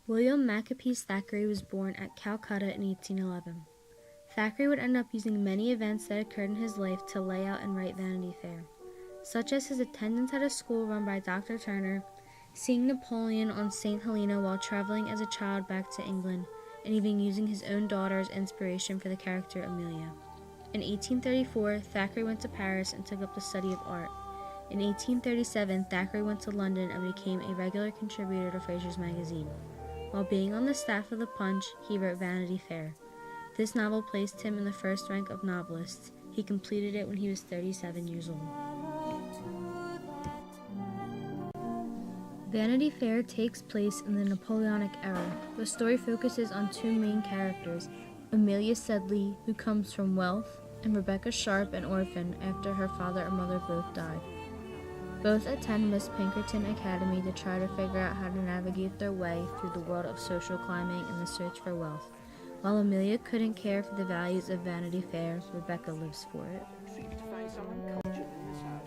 William Makepeace Thackeray was born at Calcutta in 1811. Thackeray would end up using many events that occurred in his life to lay out and write Vanity Fair, such as his attendance at a school run by Dr. Turner, seeing Napoleon on St. Helena while traveling as a child back to England, and even using his own daughter as inspiration for the character Amelia. In 1834, Thackeray went to Paris and took up the study of art. In 1837, Thackeray went to London and became a regular contributor to Fraser's magazine. While being on the staff of the Punch, he wrote Vanity Fair. This novel placed him in the first rank of novelists. He completed it when he was 37 years old. Vanity Fair takes place in the Napoleonic era. The story focuses on two main characters, Amelia Sedley, who comes from wealth, and Rebecca Sharp, an orphan, after her father and mother both died. Both attend Miss Pinkerton Academy to try to figure out how to navigate their way through the world of social climbing and the search for wealth. While Amelia couldn't care for the values of Vanity Fair, Rebecca lives for it.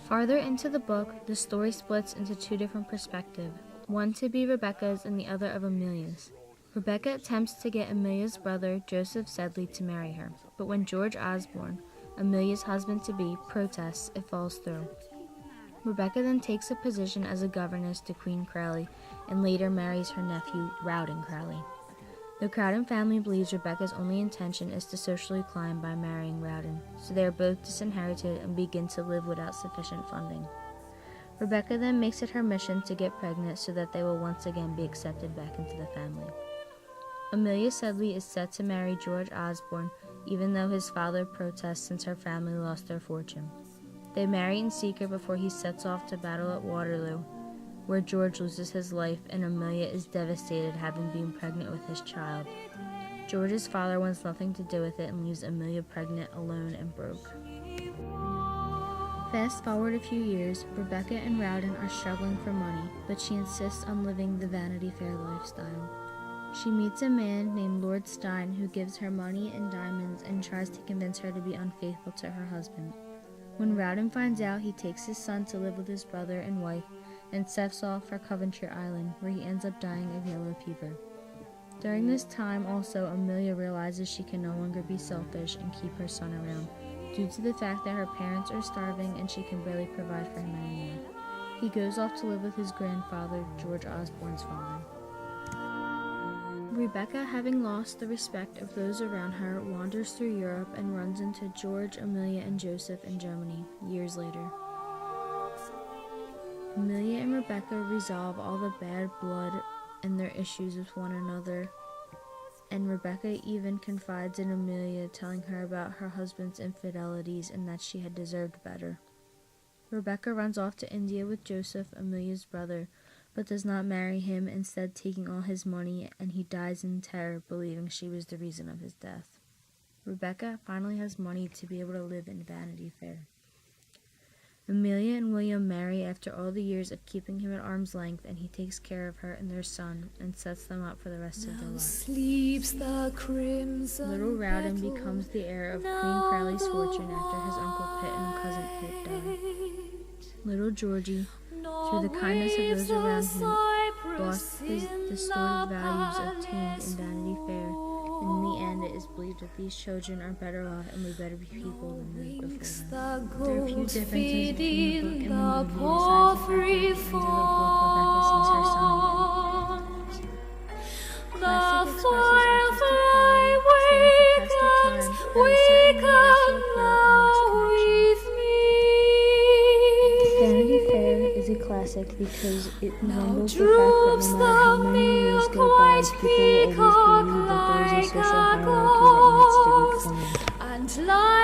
Farther into the book, the story splits into two different perspectives, one to be Rebecca's and the other of Amelia's. Rebecca attempts to get Amelia's brother, Joseph Sedley, to marry her, but when George Osborne, Amelia's husband-to-be, protests, it falls through. Rebecca then takes a position as a governess to Queen Crowley and later marries her nephew, Rowden Crowley. The Crowden family believes Rebecca's only intention is to socially climb by marrying Rowden, so they are both disinherited and begin to live without sufficient funding. Rebecca then makes it her mission to get pregnant so that they will once again be accepted back into the family. Amelia Sedley is set to marry George Osborne, even though his father protests since her family lost their fortune. They marry in secret before he sets off to battle at Waterloo, where George loses his life and Amelia is devastated having been pregnant with his child. George's father wants nothing to do with it and leaves Amelia pregnant, alone, and broke. Fast forward a few years, Rebecca and Rowden are struggling for money, but she insists on living the Vanity Fair lifestyle. She meets a man named Lord Stein who gives her money and diamonds and tries to convince her to be unfaithful to her husband. When Rowden finds out, he takes his son to live with his brother and wife and sets off for Coventry Island, where he ends up dying of yellow fever. During this time also, Amelia realizes she can no longer be selfish and keep her son around, due to the fact that her parents are starving and she can barely provide for him anymore. He goes off to live with his grandfather, George Osborne's father. Rebecca, having lost the respect of those around her, wanders through Europe and runs into George, Amelia, and Joseph in Germany, years later. Amelia and Rebecca resolve all the bad blood and their issues with one another, and Rebecca even confides in Amelia, telling her about her husband's infidelities and that she had deserved better. Rebecca runs off to India with Joseph, Amelia's brother, but does not marry him, instead taking all his money, and he dies in terror, believing she was the reason of his death. Rebecca finally has money to be able to live in Vanity Fair. Amelia and William marry after all the years of keeping him at arm's length, and he takes care of her and their son and sets them up for the rest of their lives. Little Rowden becomes the heir of Queen Crowley's fortune after his Uncle Pitt and cousin Pitt died. Little Georgie, through the kindness of those around him, lost his distorted values obtained in Vanity Fair, and in the end it is believed that these children are better off and would better be people than those before them. There are a few differences between the book and the movie, besides the fact that at the end of the book Rebecca sees her son again. Classic expresses artistic quality, stands the test of time, has a certain universal appeal, and makes connections. Vanity Fair is a classic because it resembles the fact that no matter how many years go by, people will always believe that there is a social hierarchy that needs to be climbed.